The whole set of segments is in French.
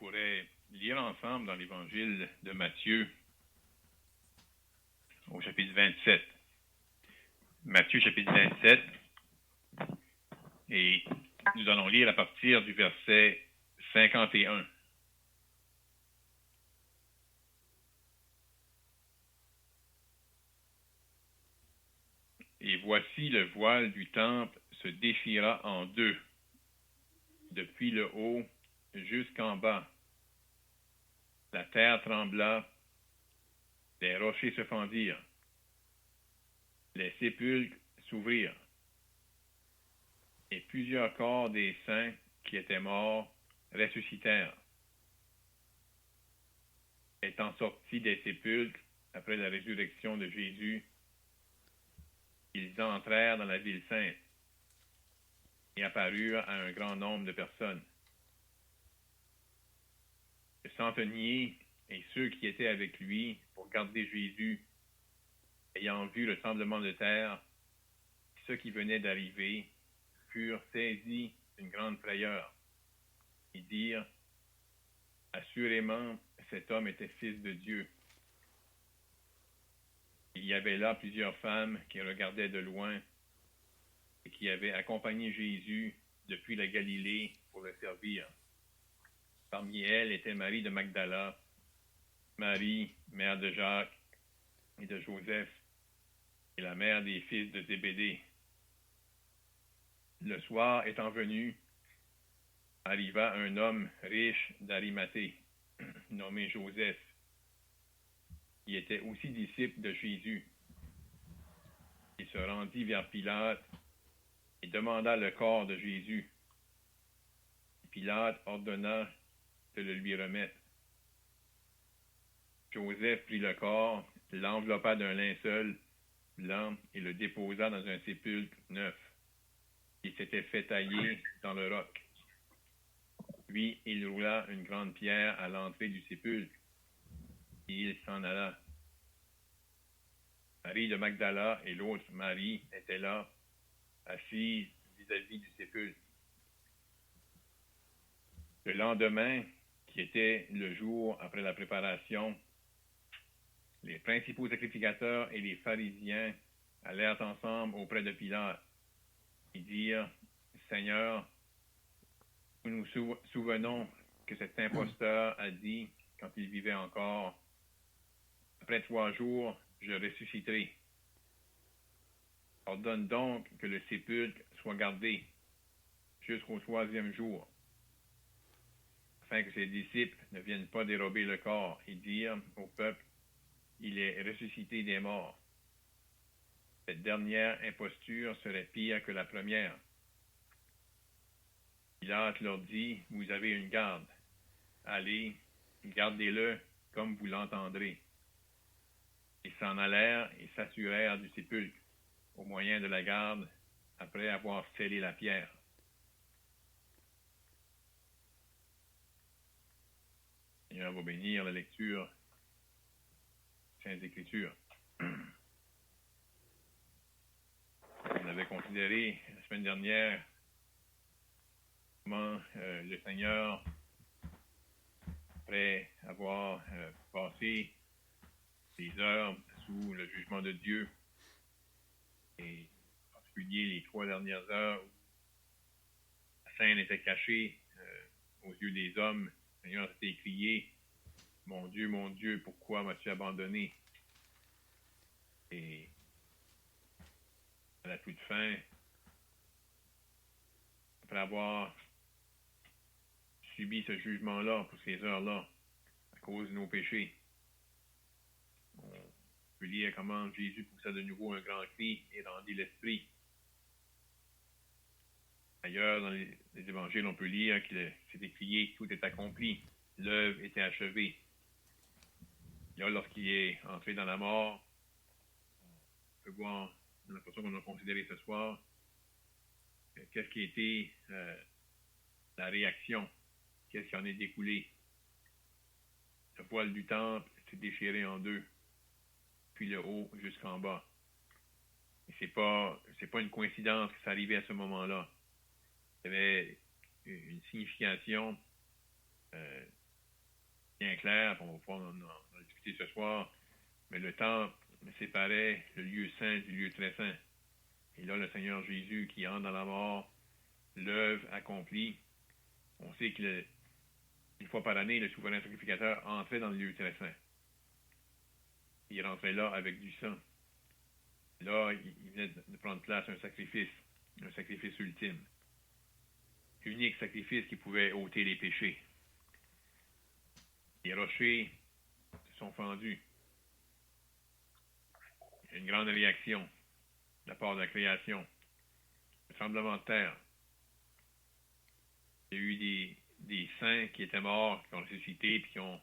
pourrait lire ensemble dans l'Évangile de Matthieu au chapitre 27. Matthieu chapitre 27, et nous allons lire à partir du verset 51. Et voici le voile du temple se déchira en deux, depuis le haut jusqu'en bas. La terre trembla, les rochers se fendirent, les sépulcres s'ouvrirent, et plusieurs corps des saints qui étaient morts ressuscitèrent. Étant sortis des sépulcres après la résurrection de Jésus, ils entrèrent dans la ville sainte et apparurent à un grand nombre de personnes. Le centenier et ceux qui étaient avec lui pour garder Jésus, ayant vu le tremblement de terre, ceux qui venaient d'arriver, furent saisis d'une grande frayeur. Ils dirent, « Assurément, cet homme était fils de Dieu. » Il y avait là plusieurs femmes qui regardaient de loin et qui avaient accompagné Jésus depuis la Galilée pour le servir. Parmi elles était Marie de Magdala, Marie, mère de Jacques et de Joseph, et la mère des fils de Zébédée. Le soir étant venu, arriva un homme riche d'Arimathée, nommé Joseph, qui était aussi disciple de Jésus. Il se rendit vers Pilate et demanda le corps de Jésus. Pilate ordonna de le lui remettre. Joseph prit le corps, l'enveloppa d'un linceul blanc et le déposa dans un sépulcre neuf, qui s'était fait tailler dans le roc. Puis il roula une grande pierre à l'entrée du sépulcre, et il s'en alla. Marie de Magdala et l'autre Marie étaient là, assises vis-à-vis du sépulcre. Le lendemain, qui était le jour après la préparation, les principaux sacrificateurs et les pharisiens allèrent ensemble auprès de Pilate et dirent, « Seigneur, nous nous souvenons que cet imposteur a dit, quand il vivait encore, « Après 3 jours, je ressusciterai. » Ordonne donc que le sépulcre soit gardé jusqu'au 3e jour, afin que ses disciples ne viennent pas dérober le corps et dire au peuple, « Il est ressuscité des morts. » Cette dernière imposture serait pire que la première. Pilate leur dit, « Vous avez une garde. Allez, gardez-le comme vous l'entendrez. » Ils s'en allèrent et s'assurèrent du sépulcre au moyen de la garde, après avoir scellé la pierre. Le Seigneur va bénir la lecture des Saintes Écritures. On avait considéré la semaine dernière comment le Seigneur, après avoir passé des heures sous le jugement de Dieu, et en particulier les 3 dernières heures où la scène était cachée aux yeux des hommes, le Seigneur s'était écrié, « Mon Dieu, pourquoi m'as-tu abandonné? » Et à la toute fin, après avoir subi ce jugement-là pour ces heures-là, à cause de nos péchés, on peut lire comment Jésus poussa de nouveau un grand cri et rendit l'esprit. Ailleurs, dans les évangiles, on peut lire qu'il s'est écrié, tout est accompli, l'œuvre était achevée. Là, lorsqu'il est entré dans la mort, on peut voir, dans la façon qu'on a considéré ce soir, qu'est-ce qui a été la réaction, qu'est-ce qui en est découlé. Le voile du temple s'est déchiré en deux, puis le haut jusqu'en bas. Et c'est pas une coïncidence que ça arrivait à ce moment-là. Il y avait une signification bien clair, on va pouvoir en discuter ce soir, mais le temple séparait le lieu saint du lieu très saint. Et là, le Seigneur Jésus qui entre dans la mort, l'œuvre accomplie, on sait qu'une fois par année, le souverain sacrificateur entrait dans le lieu très saint. Il rentrait là avec du sang. Là, il venait de prendre place un sacrifice ultime. Unique sacrifice qui pouvait ôter les péchés. Les rochers se sont fendus. Il y a une grande réaction de la part de la création. Un tremblement de terre. Il y a eu des saints qui étaient morts, qui ont ressuscité, puis qui ont,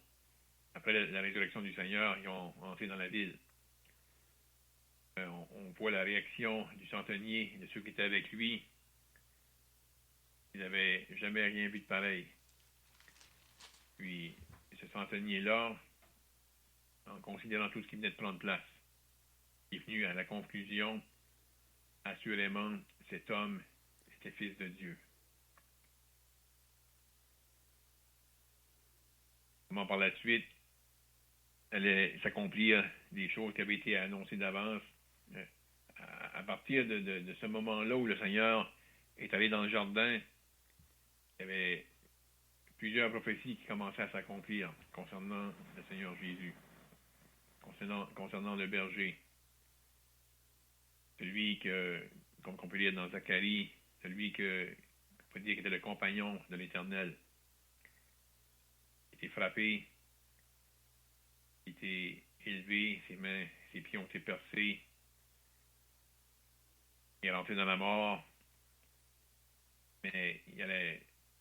après la résurrection du Seigneur, ils ont entré dans la ville. On voit la réaction du centenier, de ceux qui étaient avec lui. Ils n'avaient jamais rien vu de pareil. Puis, ce centenier-là, en considérant tout ce qui venait de prendre place, est venu à la conclusion, assurément, cet homme était fils de Dieu. Comment par la suite, allait s'accomplir des choses qui avaient été annoncées d'avance. À partir de ce moment-là où le Seigneur est allé dans le jardin, il y avait plusieurs prophéties qui commençaient à s'accomplir concernant le Seigneur Jésus, concernant le berger. Celui que, comme on peut lire dans Zacharie, celui qu'on peut dire qui était le compagnon de l'Éternel, était frappé, était élevé, ses mains, ses pieds ont été percés, il est rentré dans la mort, mais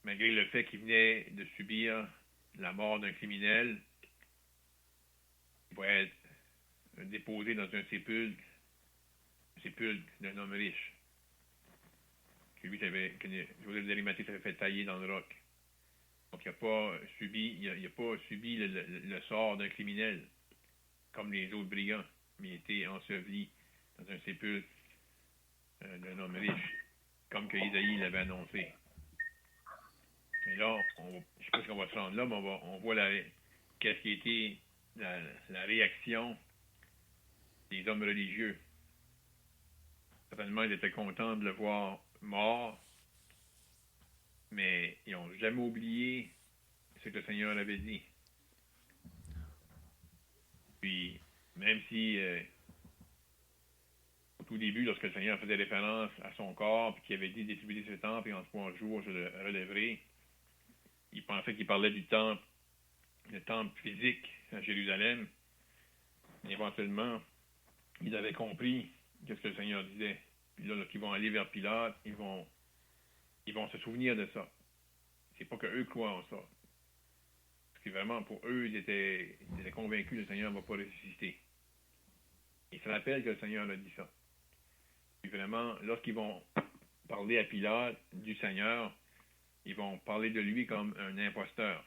malgré le fait qu'il venait de subir la mort d'un criminel, il va être déposé dans un sépulcre d'un homme riche. Que Joseph d'Arimathée s'avait fait tailler dans le roc. Donc il n'a pas subi le sort d'un criminel, comme les autres brigands, mais il a été enseveli dans un sépulcre d'un homme riche, comme que Isaïe l'avait annoncé. Et là, je ne sais pas si on va se rendre là, mais on voit qu'est-ce qui a été la réaction des hommes religieux. Certainement, ils étaient contents de le voir mort, mais ils n'ont jamais oublié ce que le Seigneur avait dit. Puis, même si au tout début, lorsque le Seigneur faisait référence à son corps, puis qu'il avait dit d'établir ce temple, et en 3 jours, je le relèverai, il pensait qu'il parlait du temple, le temple physique à Jérusalem. Éventuellement, ils avaient compris ce que le Seigneur disait. Puis là, lorsqu'ils vont aller vers Pilate, ils vont se souvenir de ça. C'est pas que eux croient en ça. Parce que vraiment, pour eux, ils étaient convaincus que le Seigneur ne va pas ressusciter. Ils se rappellent que le Seigneur a dit ça. Puis vraiment, lorsqu'ils vont parler à Pilate du Seigneur, ils vont parler de lui comme un imposteur.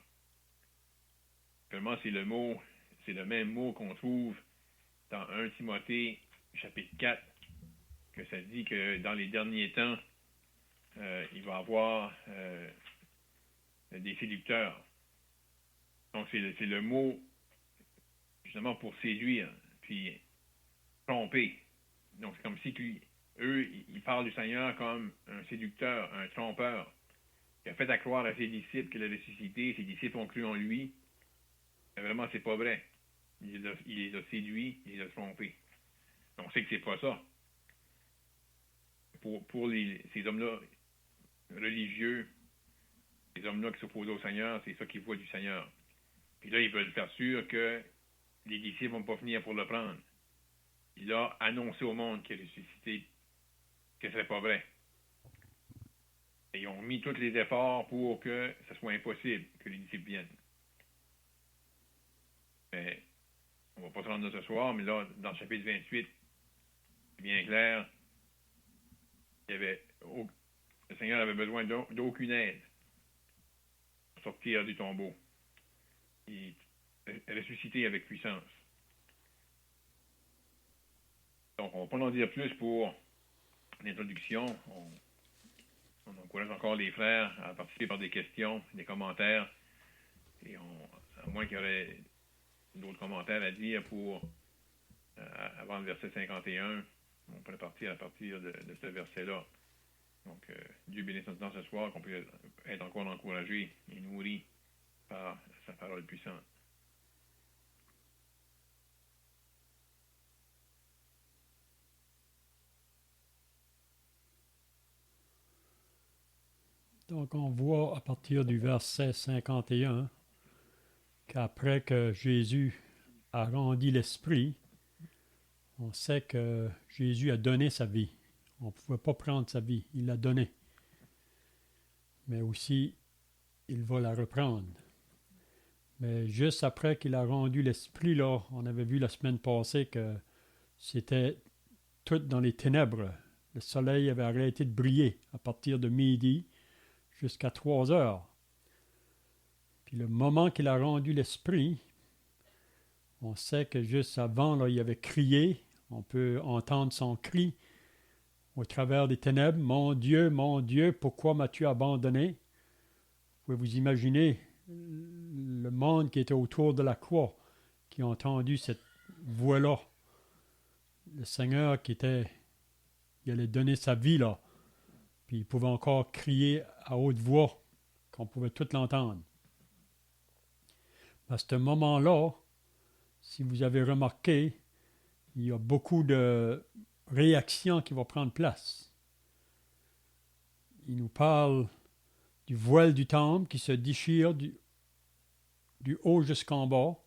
Vraiment, c'est le même mot qu'on trouve dans 1 Timothée, chapitre 4, que ça dit que dans les derniers temps, il va y avoir des séducteurs. Donc, c'est le mot, justement, pour séduire, puis tromper. Donc, c'est comme si eux, ils parlent du Seigneur comme un séducteur, un trompeur, qui a fait à croire à ses disciples qu'il a ressuscité, ses disciples ont cru en lui. Mais vraiment, c'est pas vrai. Il les a séduits, il les a trompés. On sait que c'est pas ça. Pour ces hommes-là religieux, ces hommes-là qui s'opposent au Seigneur, c'est ça qu'ils voient du Seigneur. Puis là, ils veulent faire sûr que les disciples ne vont pas venir pour le prendre. Il a annoncé au monde qu'il est ressuscité, que ce serait pas vrai. Et ils ont mis tous les efforts pour que ce soit impossible que les disciples viennent. Mais on ne va pas se rendre là ce soir, mais là, dans le chapitre 28, c'est bien clair, le Seigneur avait besoin d'aucune aide pour sortir du tombeau. Il est ressuscité avec puissance. Donc, on ne va pas en dire plus pour l'introduction. On encourage encore les frères à participer par des questions, des commentaires. Et moins qu'il y aurait d'autres commentaires à dire pour, avant le verset 51, on pourrait partir à partir de ce verset-là. Donc, Dieu bénisse notre temps ce soir, qu'on puisse être encore encouragé et nourri par sa parole puissante. Donc, on voit à partir du verset 51 qu'après que Jésus a rendu l'esprit, on sait que Jésus a donné sa vie. On ne pouvait pas prendre sa vie, il l'a donnée. Mais aussi, il va la reprendre. Mais juste après qu'il a rendu l'esprit, là, on avait vu la semaine passée que c'était tout dans les ténèbres. Le soleil avait arrêté de briller à partir de midi jusqu'à 3 heures. Puis le moment qu'il a rendu l'esprit, on sait que juste avant, là, il avait crié. On peut entendre son cri au travers des ténèbres. Mon Dieu, pourquoi m'as-tu abandonné? Vous pouvez vous imaginer le monde qui était autour de la croix, qui a entendu cette voix-là. Le Seigneur il allait donner sa vie là. Puis il pouvait encore crier à haute voix, qu'on pouvait tout l'entendre. À ce moment-là, si vous avez remarqué, il y a beaucoup de réactions qui vont prendre place. Il nous parle du voile du temple qui se déchire du haut jusqu'en bas.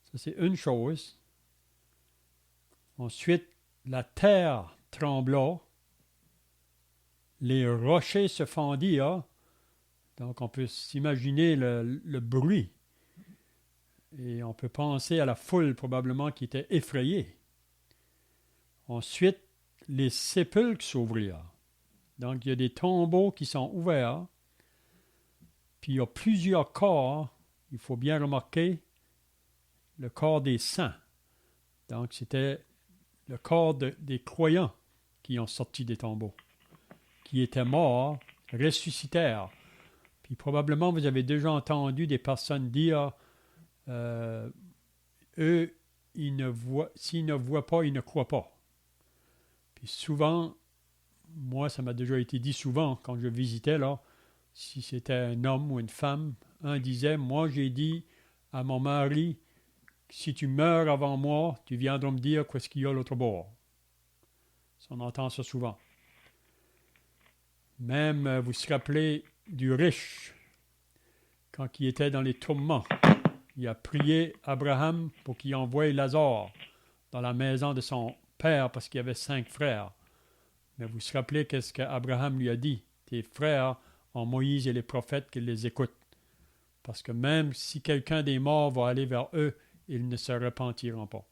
Ça, c'est une chose. Ensuite, la terre trembla, les rochers se fendirent. Donc, on peut s'imaginer le bruit. Et on peut penser à la foule probablement qui était effrayée. Ensuite, les sépulcres s'ouvrirent. Donc, il y a des tombeaux qui sont ouverts. Puis, il y a plusieurs corps. Il faut bien remarquer le corps des saints. Donc, c'était le corps des croyants qui ont sorti des tombeaux, qui étaient morts, ressuscitèrent. Puis, probablement, vous avez déjà entendu des personnes dire eux, s'ils ne voient pas, ils ne croient pas. Puis souvent, moi, ça m'a déjà été dit souvent quand je visitais, là, si c'était un homme ou une femme, un disait, moi j'ai dit à mon mari, si tu meurs avant moi, tu viendras me dire qu'est-ce qu'il y a à l'autre bord. On entend ça souvent. Même, vous vous rappelez du riche, quand il était dans les tourments. Il a prié Abraham pour qu'il envoie Lazare dans la maison de son père parce qu'il y avait 5 frères. Mais vous vous rappelez qu'est-ce qu'Abraham lui a dit? Tes frères ont Moïse et les prophètes qu'ils les écoutent. Parce que même si quelqu'un des morts va aller vers eux, ils ne se repentiront pas.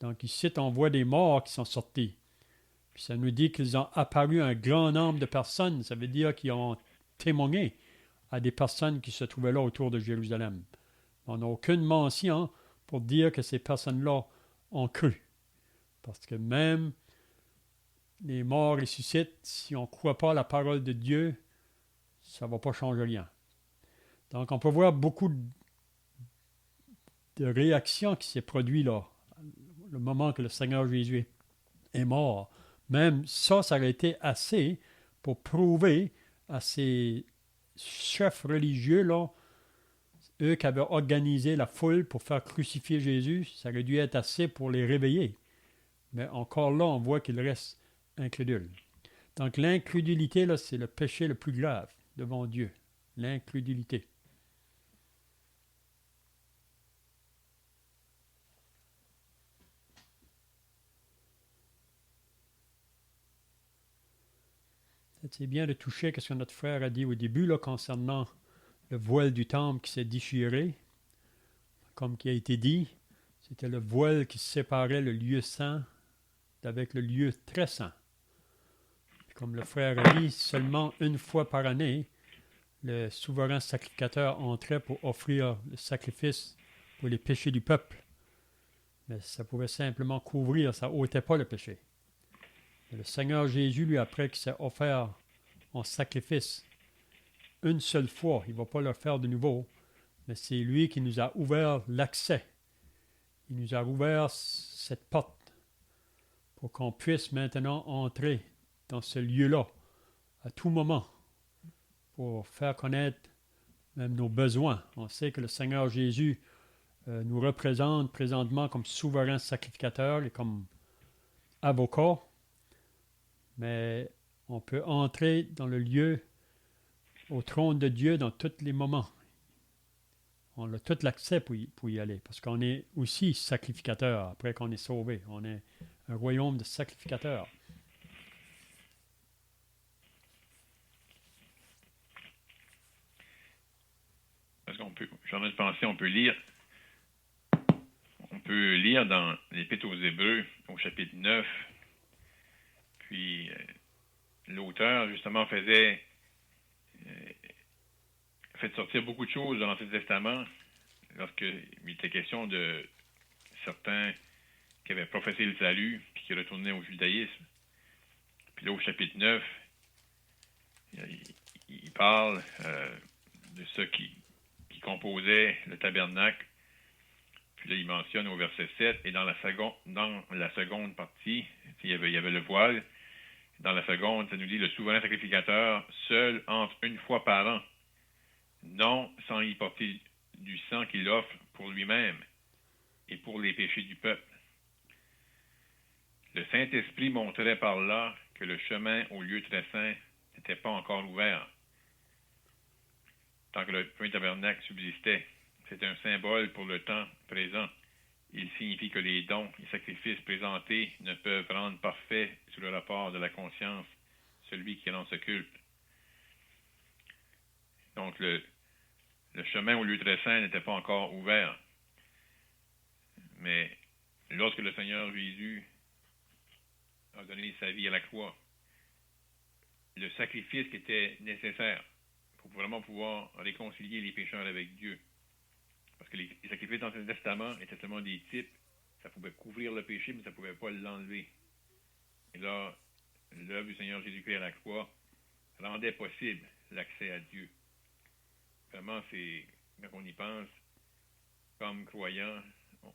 Donc ici, on voit des morts qui sont sortis. Puis ça nous dit qu'ils ont apparu à un grand nombre de personnes. Ça veut dire qu'ils ont témoigné à des personnes qui se trouvaient là autour de Jérusalem. On n'a aucune mention pour dire que ces personnes-là ont cru. Parce que même les morts ressuscitent, si on ne croit pas à la parole de Dieu, ça ne va pas changer rien. Donc on peut voir beaucoup de réactions qui s'est produit là, le moment que le Seigneur Jésus est mort. Même ça aurait été assez pour prouver à ces chefs religieux là, eux qui avaient organisé la foule pour faire crucifier Jésus, ça aurait dû être assez pour les réveiller. Mais encore là, on voit qu'ils restent incrédules. Donc l'incrédulité, là, c'est le péché le plus grave devant Dieu. L'incrédulité. C'est bien de toucher ce que notre frère a dit au début là, concernant le voile du temple qui s'est déchiré. Comme qui a été dit, c'était le voile qui séparait le lieu saint d'avec le lieu très saint. Puis comme le frère a dit, seulement une fois par année, le souverain sacrificateur entrait pour offrir le sacrifice pour les péchés du peuple. Mais ça pouvait simplement couvrir, ça n'ôtait pas le péché. Et le Seigneur Jésus, lui, après qu'il s'est offert en sacrifice une seule fois, il ne va pas le faire de nouveau, mais c'est lui qui nous a ouvert l'accès. Il nous a ouvert cette porte pour qu'on puisse maintenant entrer dans ce lieu-là à tout moment pour faire connaître même nos besoins. On sait que le Seigneur Jésus nous représente présentement comme souverain sacrificateur et comme avocat, mais on peut entrer dans le lieu, au trône de Dieu dans tous les moments. On a tout l'accès pour y aller, parce qu'on est aussi sacrificateur après qu'on est sauvé. On est un royaume de sacrificateurs. Parce qu'on peut, j'en ai pensé, on peut lire dans l'Épître aux Hébreux, au chapitre 9, puis l'auteur, justement, fait sortir beaucoup de choses dans l'Ancien Testament lorsqu'il était question de certains qui avaient professé le salut puis qui retournaient au judaïsme. Puis là, au chapitre 9, il parle de ceux qui composaient le tabernacle. Puis là, il mentionne au verset 7, et dans la seconde partie, il y avait le voile. Dans la seconde, ça nous dit le souverain sacrificateur seul entre une fois par an, non sans y porter du sang qu'il offre pour lui-même et pour les péchés du peuple. Le Saint-Esprit montrait par là que le chemin au lieu très saint n'était pas encore ouvert. Tant que le premier tabernacle subsistait, c'est un symbole pour le temps présent. Il signifie que les dons et sacrifices présentés ne peuvent rendre parfait sous le rapport de la conscience celui qui rend ce culte. Donc le chemin au lieu très saint n'était pas encore ouvert. Mais lorsque le Seigneur Jésus a donné sa vie à la croix, le sacrifice qui était nécessaire pour vraiment pouvoir réconcilier les pécheurs avec Dieu. Parce que les sacrifices dans l'Ancien Testament étaient seulement des types. Ça pouvait couvrir le péché, mais ça ne pouvait pas l'enlever. Et là, l'œuvre du Seigneur Jésus-Christ à la croix rendait possible l'accès à Dieu. Vraiment, quand on y pense, comme croyant,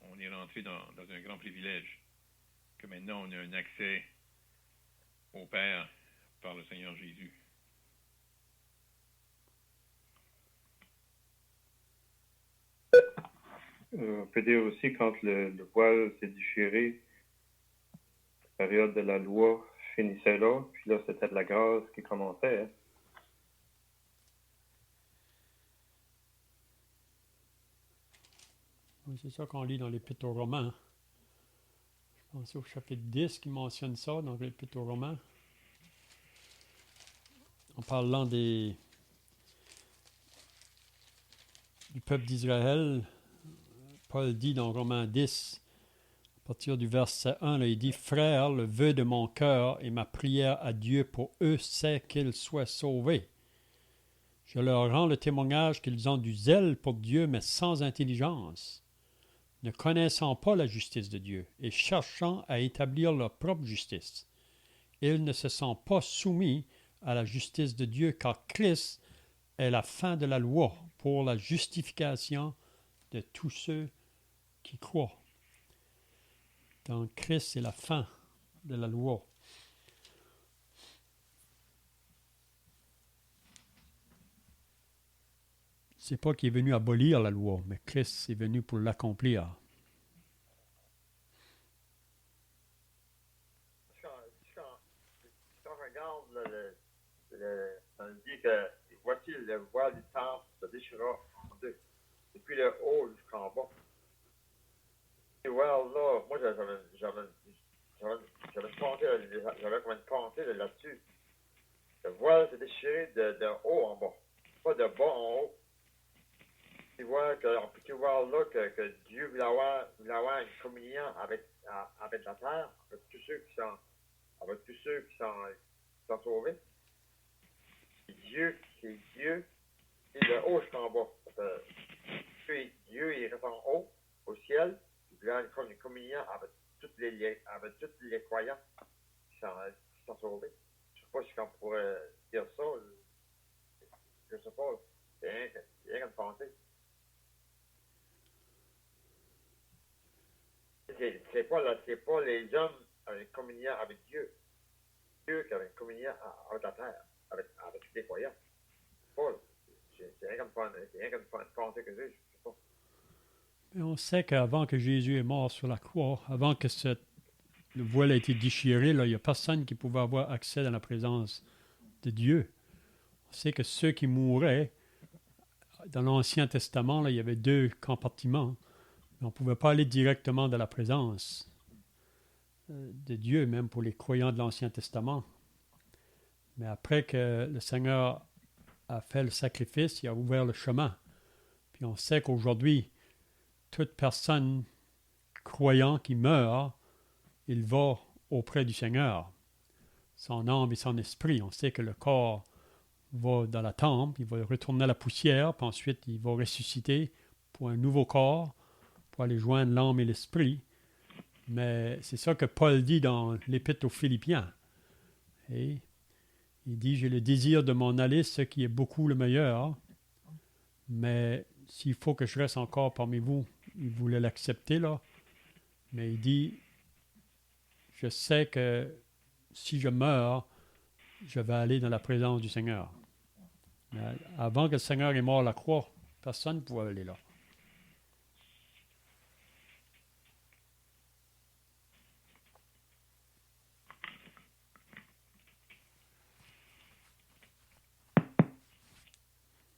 on est rentré dans un grand privilège. Que maintenant, on a un accès au Père par le Seigneur Jésus. On peut dire aussi quand le voile s'est déchiré, la période de la loi finissait là, puis là c'était de la grâce qui commençait. Hein. Oui, c'est ça qu'on lit dans l'Épître aux Romains. Je pense au chapitre 10 qui mentionne ça dans l'Épître aux Romains. En parlant du peuple d'Israël, Paul dit dans Romains 10, à partir du verset 1, là, il dit « Frères, le vœu de mon cœur et ma prière à Dieu pour eux, c'est qu'ils soient sauvés. Je leur rends le témoignage qu'ils ont du zèle pour Dieu, mais sans intelligence, ne connaissant pas la justice de Dieu et cherchant à établir leur propre justice. Ils ne se sont pas soumis à la justice de Dieu, car Christ est la fin de la loi pour la justification de tous ceux qui croient. » Donc Christ, c'est la fin de la loi. C'est pas qu'il est venu abolir la loi, mais Christ est venu pour l'accomplir. Si on regarde, on dit que voici le voile du temple se déchira en deux, depuis le haut jusqu'en bas. Et voilà, là, moi j'avais comme une pensée là-dessus. Le voile s'est déchiré de haut en bas, pas de bas en haut. On peut voir là que Dieu voulait avoir une communion avec la terre, avec tous ceux qui sont sauvés. C'est Dieu, et de haut jusqu'en bas. Dieu, il reste en haut, au ciel, il voulait avoir une communion avec tous les croyants qui sont sauvés. Je ne sais pas si on pourrait dire ça. Je ne sais pas. C'est rien qu'une pensée. c'est pas les hommes avec une communion avec Dieu. Dieu qui avait une communion avec la terre, avec tous les croyants. Paul, c'est rien comme une pensée que j'ai, je sais pas. Mais on sait qu'avant que Jésus est mort sur la croix, avant que le voile ait été déchiré, là, il n'y a personne qui pouvait avoir accès dans la présence de Dieu. On sait que ceux qui mouraient, dans l'Ancien Testament, là, il y avait 2 compartiments. Mais on ne pouvait pas aller directement dans la présence de Dieu, même pour les croyants de l'Ancien Testament. Mais après que le Seigneur a fait le sacrifice, il a ouvert le chemin. Puis on sait qu'aujourd'hui, toute personne croyant qui meurt, il va auprès du Seigneur. Son âme et son esprit. On sait que le corps va dans la tombe, il va retourner à la poussière, puis ensuite il va ressusciter pour un nouveau corps, pour aller joindre l'âme et l'esprit. Mais c'est ça que Paul dit dans l'Épître aux Philippiens. Et il dit, j'ai le désir de m'en aller, ce qui est beaucoup le meilleur, mais s'il faut que je reste encore parmi vous, il voulait l'accepter là, mais il dit, je sais que si je meurs, je vais aller dans la présence du Seigneur. Mais avant que le Seigneur est mort à la croix, personne ne pouvait aller là.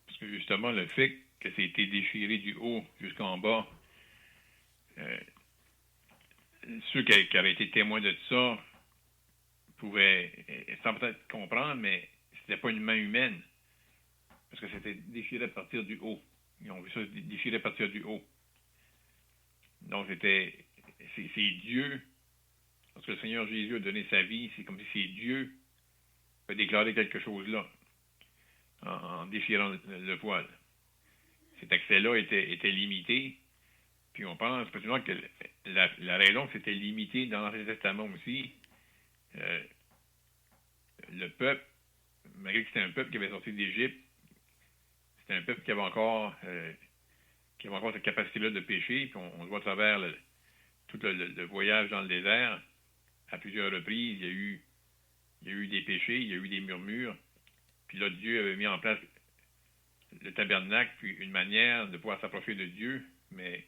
Parce que justement, le fait que ça a été déchiré du haut jusqu'en bas, ceux qui avaient été témoins de ça pouvaient, sans peut-être comprendre, mais c'était pas une main humaine. Parce que c'était déchiré à partir du haut. Ils ont vu ça déchiré à partir du haut. Donc, c'est Dieu. Lorsque le Seigneur Jésus a donné sa vie, c'est comme si c'est Dieu qui a déclaré quelque chose là, en déchirant le voile. Cet accès-là était limité. Puis on pense précisément que la raison que c'était limité dans l'Ancien Testament aussi, le peuple, malgré que c'était un peuple qui avait sorti d'Égypte, c'était un peuple qui avait encore cette capacité-là de pécher. Puis on le voit à travers tout le voyage dans le désert. À plusieurs reprises, il y a eu des péchés, il y a eu des murmures. Puis là, Dieu avait mis en place le tabernacle, puis une manière de pouvoir s'approcher de Dieu, mais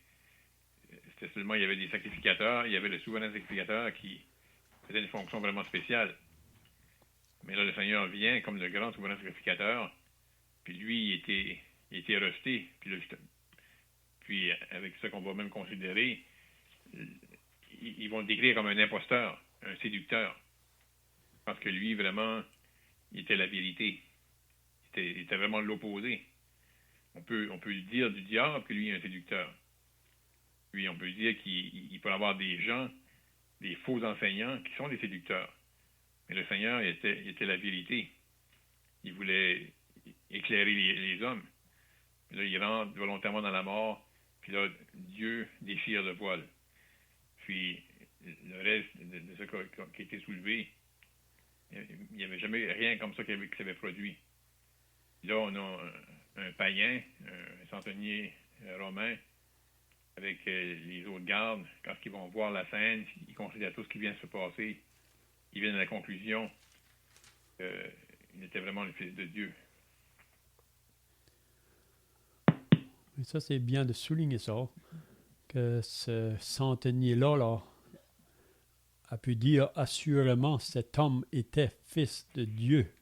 c'était seulement, il y avait des sacrificateurs, il y avait le souverain sacrificateur qui faisait une fonction vraiment spéciale. Mais là, le Seigneur vient comme le grand souverain sacrificateur, puis lui, il était rejeté. Puis avec ça qu'on va même considérer, ils vont le décrire comme un imposteur, un séducteur. Parce que lui, vraiment, il était la vérité. Il était vraiment l'opposé. On peut le dire du diable que lui est un séducteur. Puis on peut dire qu'il peut y avoir des gens, des faux enseignants qui sont des séducteurs. Mais le Seigneur était la vérité. Il voulait éclairer les hommes. Puis là, il rentre volontairement dans la mort. Puis là, Dieu déchire le voile. Puis le reste de ce qui a été soulevé, il n'y avait jamais rien comme ça qui s'avait produit. Là, on a un païen, un centenier romain, avec les autres gardes, quand ils vont voir la scène, ils considèrent tout ce qui vient de se passer, ils viennent à la conclusion qu'il était vraiment le Fils de Dieu. Et ça, c'est bien de souligner ça, que ce centenier-là là, a pu dire assurément cet homme était fils de Dieu.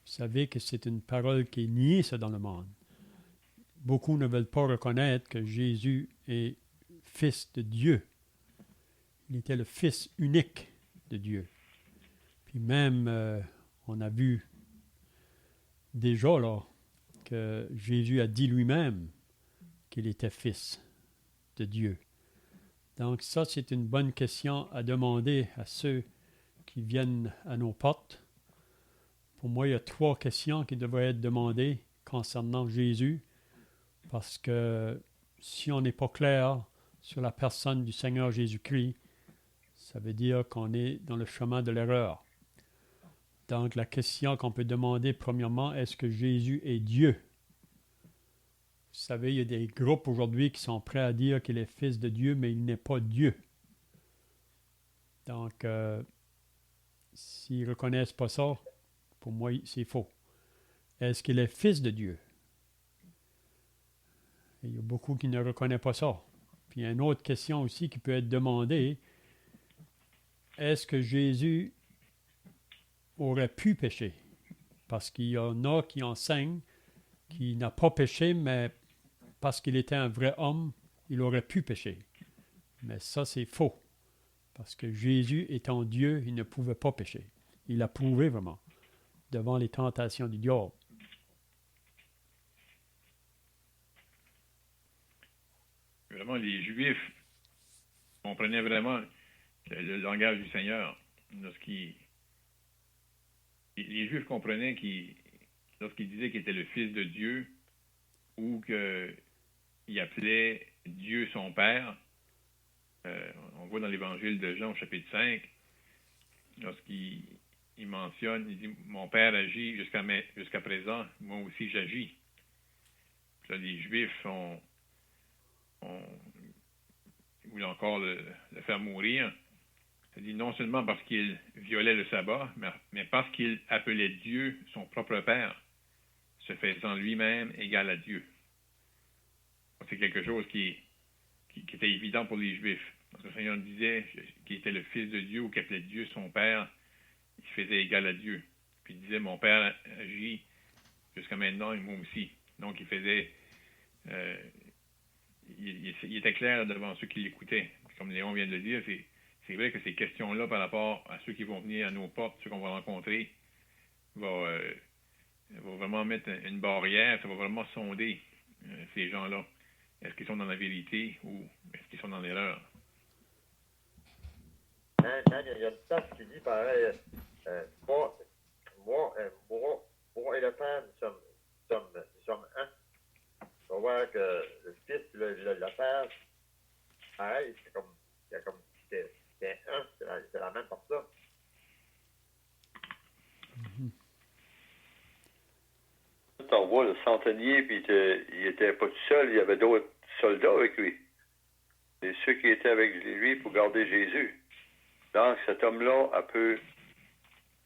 Vous savez que c'est une parole qui est niée, ça, dans le monde. Beaucoup ne veulent pas reconnaître que Jésus est fils de Dieu. Il était le fils unique de Dieu. Puis même, on a vu déjà là que Jésus a dit lui-même qu'il était fils de Dieu. Donc ça, c'est une bonne question à demander à ceux qui viennent à nos portes. Pour moi, il y a 3 questions qui devraient être demandées concernant Jésus, parce que si on n'est pas clair sur la personne du Seigneur Jésus-Christ, ça veut dire qu'on est dans le chemin de l'erreur. Donc la question qu'on peut demander premièrement, est-ce que Jésus est Dieu? Vous savez, il y a des groupes aujourd'hui qui sont prêts à dire qu'il est fils de Dieu, mais il n'est pas Dieu. Donc, s'ils ne reconnaissent pas ça, pour moi, c'est faux. Est-ce qu'il est fils de Dieu? Et il y a beaucoup qui ne reconnaissent pas ça. Puis il y a une autre question aussi qui peut être demandée. Est-ce que Jésus aurait pu pécher? Parce qu'il y en a qui enseignent qu'il n'a pas péché, mais parce qu'il était un vrai homme, il aurait pu pécher. Mais ça, c'est faux. Parce que Jésus, étant Dieu, il ne pouvait pas pécher. Il l'a prouvé vraiment devant les tentations du diable. Vraiment, les Juifs comprenaient vraiment le langage du Seigneur. Les Juifs comprenaient lorsqu'il disait qu'il était le Fils de Dieu ou qu'il appelait Dieu son Père. On voit dans l'Évangile de Jean, au chapitre 5, lorsqu'il mentionne, il dit « Mon Père agit jusqu'à présent, moi aussi j'agis ». Là, les Juifs voulaient encore le faire mourir. C'est-à-dire non seulement parce qu'il violait le sabbat, mais parce qu'il appelait Dieu son propre Père, se faisant lui-même égal à Dieu. C'est quelque chose qui était évident pour les Juifs. Parce que le Seigneur disait qu'il était le Fils de Dieu ou qu'il appelait Dieu son Père, il se faisait égal à Dieu. Puis il disait, mon Père agit jusqu'à maintenant et moi aussi. Donc il faisait... il était clair devant ceux qui l'écoutaient. Comme Léon vient de le dire, c'est vrai que ces questions-là par rapport à ceux qui vont venir à nos portes, ceux qu'on va rencontrer, va vraiment mettre une barrière, ça va vraiment sonder ces gens-là. Est-ce qu'ils sont dans la vérité ou est-ce qu'ils sont dans l'erreur? Quand il y a une place qui dit pareil, moi et le Père, nous sommes un. On va voir que le Fils, le Père, pareil, c'est un, c'est la même personne. On voit le centenier, puis il était pas tout seul, il y avait d'autres soldats avec lui. Et ceux qui étaient avec lui pour garder Jésus. Donc, cet homme-là,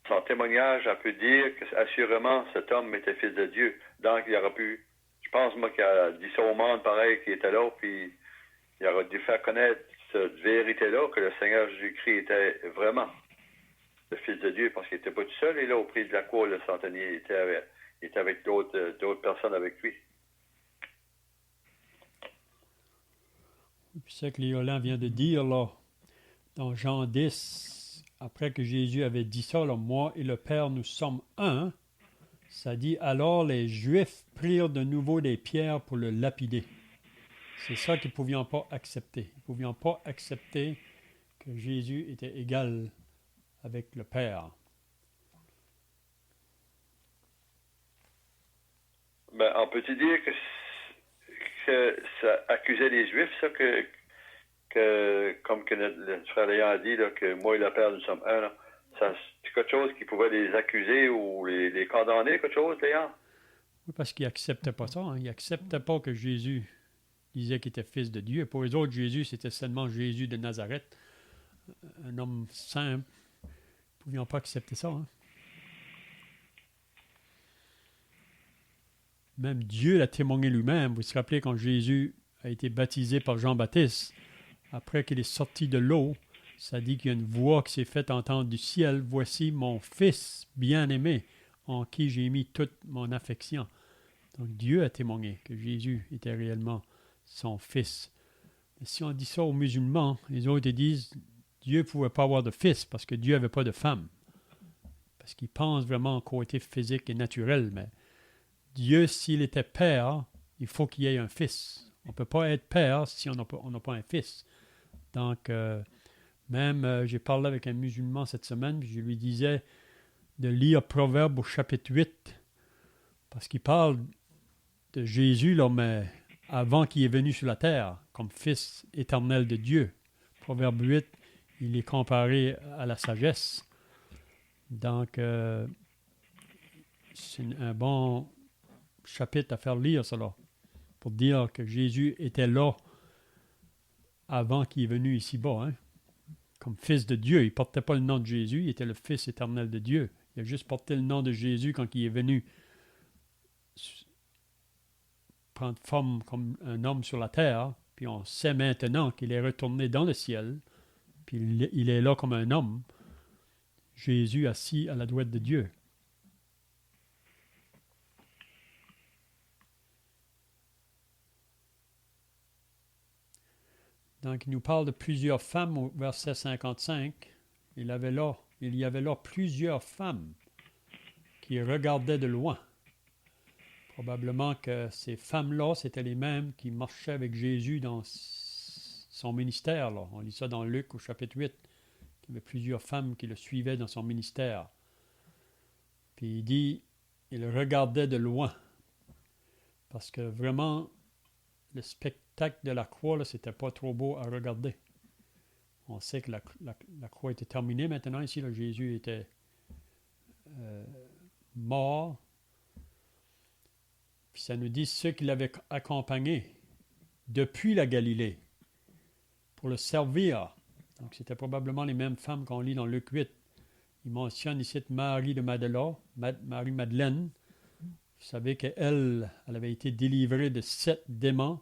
son témoignage, a pu dire qu'assurément, cet homme était fils de Dieu. Donc, il aurait pu, je pense, moi, qu'il a dit ça au monde, pareil, qui était là, puis il aurait dû faire connaître cette vérité-là, que le Seigneur Jésus-Christ était vraiment le fils de Dieu, parce qu'il n'était pas tout seul, et là, au prix de la cour, le centenier était avec d'autres personnes avec lui. Puis c'est que Léolin vient de dire, là, dans Jean 10, après que Jésus avait dit ça, là, moi et le Père, nous sommes un, ça dit, alors les Juifs prirent de nouveau des pierres pour le lapider. C'est ça qu'ils ne pouvaient pas accepter. Ils ne pouvaient pas accepter que Jésus était égal avec le Père. Ben, on peut-tu dire que ça accusait les Juifs, ça, comme que notre frère Léon a dit, là, que moi et le Père, nous sommes un, là. Ça, c'est quelque chose qui pouvait les accuser ou les condamner, quelque chose, Léon? Oui, parce qu'ils n'acceptaient pas ça. Hein. Ils n'acceptaient pas que Jésus disait qu'il était fils de Dieu. Pour les autres, Jésus, c'était seulement Jésus de Nazareth, un homme simple. Ils ne pouvaient pas accepter ça. Hein. Même Dieu l'a témoigné lui-même. Vous vous rappelez quand Jésus a été baptisé par Jean-Baptiste, après qu'il est sorti de l'eau, ça dit qu'il y a une voix qui s'est faite entendre du ciel. « Voici mon Fils bien-aimé, en qui j'ai mis toute mon affection. » Donc Dieu a témoigné que Jésus était réellement son Fils. Mais si on dit ça aux musulmans, les autres disent Dieu ne pouvait pas avoir de fils parce que Dieu n'avait pas de femme. Parce qu'ils pensent vraiment au côté physique et naturel, mais Dieu, s'il était père, il faut qu'il y ait un fils. On ne peut pas être père si on n'a pas un fils. Donc, j'ai parlé avec un musulman cette semaine, puis je lui disais de lire Proverbe au chapitre 8, parce qu'il parle de Jésus, là, mais avant qu'il est venu sur la terre, comme fils éternel de Dieu. Proverbe 8, il est comparé à la sagesse. Donc, c'est un bon chapitre à faire lire, cela, pour dire que Jésus était là avant qu'il est venu ici-bas, hein, comme fils de Dieu. Il ne portait pas le nom de Jésus, il était le Fils éternel de Dieu. Il a juste porté le nom de Jésus quand il est venu prendre forme comme un homme sur la terre. Puis on sait maintenant qu'il est retourné dans le ciel. Puis il est là comme un homme. Jésus assis à la droite de Dieu. Donc, il nous parle de plusieurs femmes au verset 55. Il y avait là plusieurs femmes qui regardaient de loin. Probablement que ces femmes-là, c'était les mêmes qui marchaient avec Jésus dans son ministère. Là. On lit ça dans Luc au chapitre 8. Il y avait plusieurs femmes qui le suivaient dans son ministère. Puis il dit, il regardait de loin. Parce que vraiment, le spectacle de la croix, là, c'était pas trop beau à regarder. On sait que la croix était terminée maintenant. Ici, là, Jésus était mort. Puis ça nous dit ceux qui l'avaient accompagné depuis la Galilée pour le servir. Donc, c'était probablement les mêmes femmes qu'on lit dans Luc 8. Il mentionne ici Marie de Marie-Madeleine. Vous savez qu'elle avait été délivrée de 7 démons.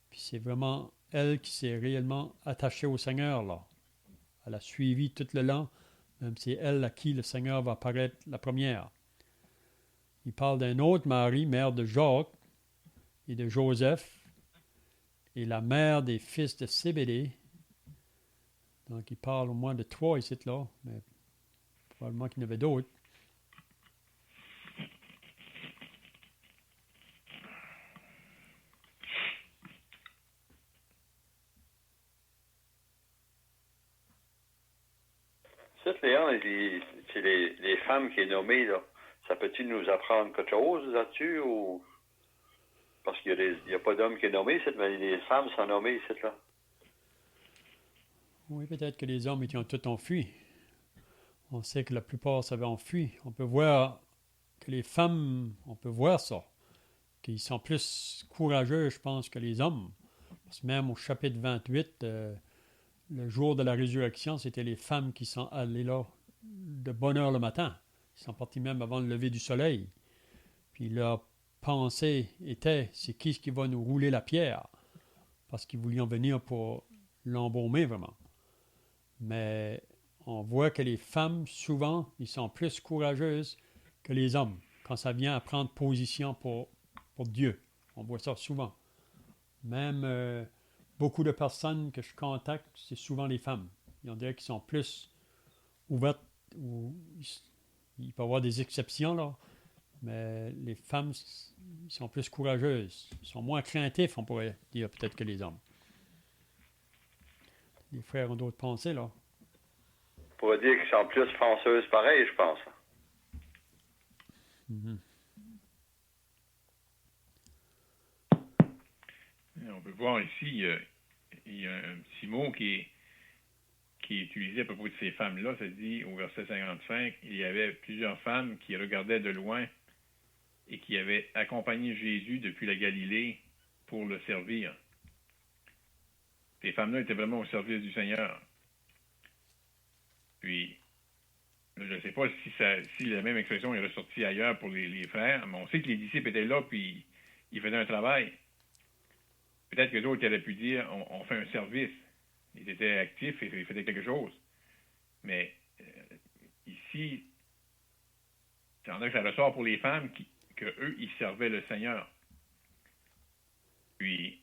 Puis c'est vraiment elle qui s'est réellement attachée au Seigneur, là. Elle a suivi tout le long. Même c'est elle à qui le Seigneur va apparaître la première. Il parle d'une autre Marie, mère de Jacques et de Joseph, et la mère des fils de Zébédée. Donc il parle au moins de 3 ici, là, mais probablement qu'il y en avait d'autres. C'est Léon, c'est les femmes qui est nommées, là. Ça peut-il nous apprendre quelque chose là-dessus ou parce qu'il n'y a pas d'homme qui est nommé, mais les femmes sont nommées ici, là. Oui, peut-être que les hommes étaient tous enfui. On sait que la plupart s'avaient enfui. On peut voir que les femmes, on peut voir ça, qu'ils sont plus courageux, je pense, que les hommes. Parce que même au chapitre 28, le jour de la résurrection, c'était les femmes qui sont allées là de bonne heure le matin. Ils sont partis même avant le lever du soleil. Puis leur pensée était, c'est qui va nous rouler la pierre? Parce qu'ils voulaient venir pour l'embaumer vraiment. Mais on voit que les femmes, souvent, ils sont plus courageuses que les hommes quand ça vient à prendre position pour Dieu. On voit ça souvent. Même beaucoup de personnes que je contacte, c'est souvent les femmes. On dirait qu'ils sont plus ouvertes. Il peut y avoir des exceptions, là. Mais les femmes, ils sont plus courageuses. Ils sont moins craintifs, on pourrait dire, peut-être, que les hommes. Les frères ont d'autres pensées, là. On pourrait dire qu'ils sont plus fonceuses pareil, je pense. Mm-hmm. On peut voir ici, il y a un petit mot qui est utilisé à propos de ces femmes-là. Ça dit au verset 55, il y avait plusieurs femmes qui regardaient de loin et qui avaient accompagné Jésus depuis la Galilée pour le servir. Ces femmes-là étaient vraiment au service du Seigneur. Puis, je ne sais pas si la même expression est ressortie ailleurs pour les frères, mais on sait que les disciples étaient là, puis ils faisaient un travail. Peut-être que d'autres auraient pu dire, on fait un service. Ils étaient actifs et ils faisaient quelque chose. Mais ici, c'est en que ça ressort pour les femmes qu'eux, ils servaient le Seigneur. Puis,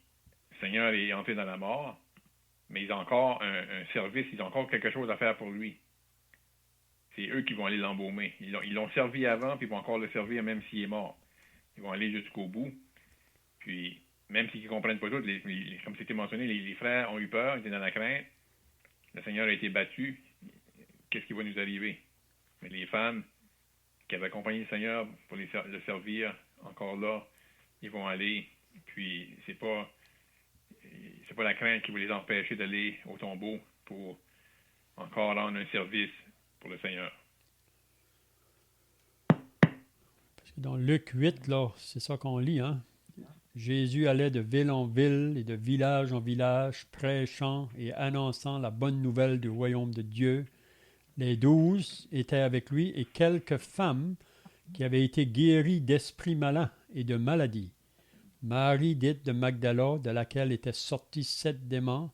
le Seigneur est entré dans la mort, mais ils ont encore un service, ils ont encore quelque chose à faire pour lui. C'est eux qui vont aller l'embaumer. Ils l'ont servi avant, puis ils vont encore le servir même s'il est mort. Ils vont aller jusqu'au bout. Puis, même s'ils ne comprennent pas tout, comme c'était mentionné, les frères ont eu peur, ils étaient dans la crainte. Le Seigneur a été battu. Qu'est-ce qui va nous arriver? Mais les femmes qui avaient accompagné le Seigneur pour le servir, encore là, ils vont aller. Puis, c'est pas la crainte qui va les empêcher d'aller au tombeau pour encore rendre un service pour le Seigneur. Parce que dans Luc 8, là, c'est ça qu'on lit, hein? Jésus allait de ville en ville et de village en village, prêchant et annonçant la bonne nouvelle du royaume de Dieu. Les 12 étaient avec lui et quelques femmes qui avaient été guéries d'esprits malins et de maladies. Marie dite de Magdala, de laquelle étaient sortis 7 démons,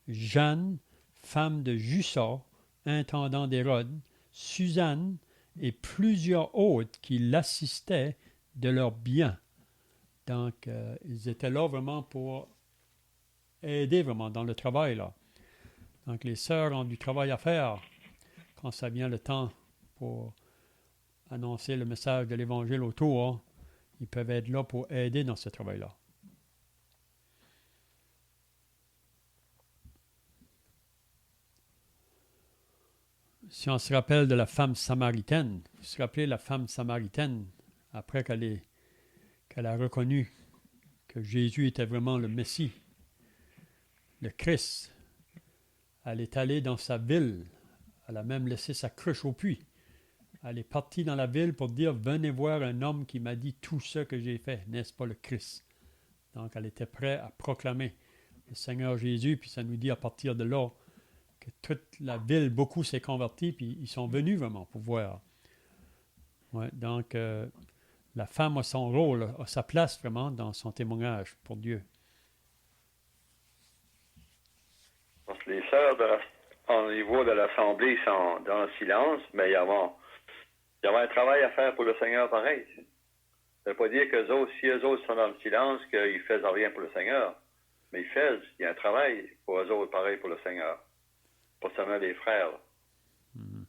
Jeanne, femme de Jussa, intendant d'Hérode, Suzanne et plusieurs autres qui l'assistaient de leurs biens. Donc, ils étaient là vraiment pour aider vraiment dans le travail, là. Donc, les sœurs ont du travail à faire quand ça vient le temps pour annoncer le message de l'Évangile autour. Ils peuvent être là pour aider dans ce travail-là. Si on se rappelle de la femme samaritaine, vous vous rappelez la femme samaritaine, après qu'elle a reconnu que Jésus était vraiment le Messie, le Christ, elle est allée dans sa ville, elle a même laissé sa cruche au puits. Elle est partie dans la ville pour dire « Venez voir un homme qui m'a dit tout ce que j'ai fait, n'est-ce pas le Christ ?» Donc, elle était prête à proclamer le Seigneur Jésus, puis ça nous dit à partir de là que toute la ville, beaucoup s'est converti, puis ils sont venus vraiment pour voir. Ouais, donc, la femme a son rôle, a sa place vraiment dans son témoignage pour Dieu. Parce que les sœurs, au niveau de l'Assemblée, sont dans le silence, mais il y avait un travail à faire pour le Seigneur pareil. Ça ne veut pas dire qu'eux autres, si eux autres sont dans le silence, qu'ils ne faisaient rien pour le Seigneur. Mais ils faisaient, il y a un travail pour eux autres pareil pour le Seigneur. Pas seulement les frères. Mm-hmm.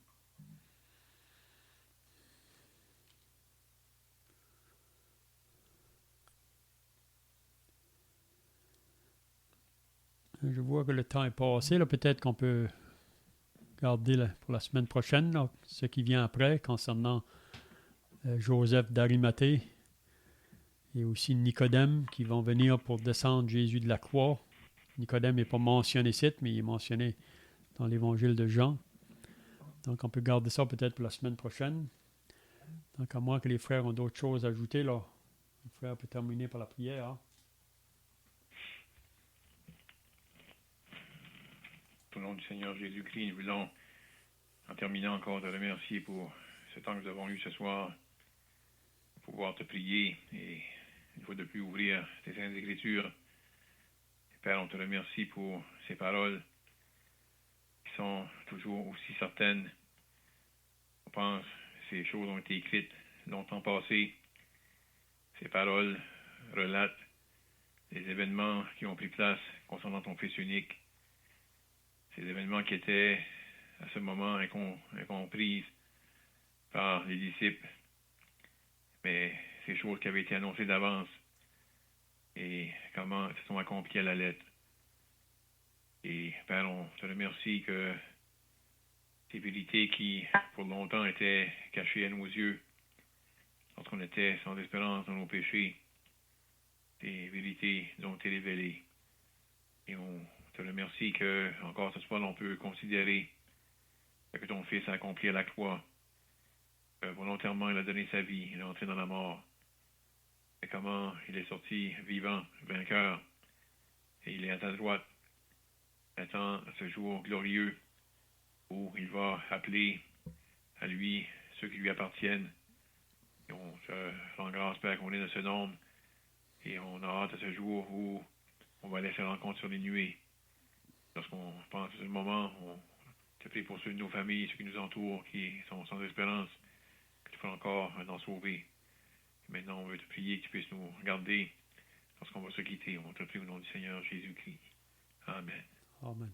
Je vois que le temps est passé. Là, peut-être qu'on peut garder pour la semaine prochaine là, ce qui vient après concernant Joseph d'Arimathée et aussi Nicodème qui vont venir pour descendre Jésus de la croix. Nicodème n'est pas mentionné ici, mais il est mentionné dans l'évangile de Jean. Donc, on peut garder ça peut-être pour la semaine prochaine. Donc, à moins que les frères ont d'autres choses à ajouter, là, le frère peut terminer par la prière. Hein? Au nom du Seigneur Jésus-Christ, nous voulons, en terminant encore, te remercier pour ce temps que nous avons eu ce soir, pour pouvoir te prier et une fois de plus ouvrir tes saintes Écritures. Père, on te remercie pour ces paroles qui sont toujours aussi certaines. On pense que ces choses ont été écrites longtemps passé. Ces paroles relatent les événements qui ont pris place concernant ton Fils unique. Ces événements qui étaient à ce moment incomprises par les disciples, mais ces choses qui avaient été annoncées d'avance et comment elles se sont accomplies à la lettre. Et Père, on te remercie que ces vérités qui, pour longtemps, étaient cachées à nos yeux, lorsqu'on était sans espérance dans nos péchés, ces vérités nous ont été révélées. Et on te remercie que, encore ce soir, on peut considérer que ton Fils a accompli à la croix. Volontairement, il a donné sa vie, il est entré dans la mort. Et comment il est sorti vivant, vainqueur. Et il est à ta droite, attend ce jour glorieux où il va appeler à lui ceux qui lui appartiennent. Et on te rend grâce, Père, qu'on est de ce nombre. Et on a hâte à ce jour où on va laisser rencontre sur les nuées. Lorsqu'on pense à ce moment, on te prie pour ceux de nos familles, ceux qui nous entourent, qui sont sans espérance, que tu peux encore en sauver. Et maintenant, on veut te prier que tu puisses nous garder lorsqu'on va se quitter. On te prie au nom du Seigneur Jésus-Christ. Amen. Amen.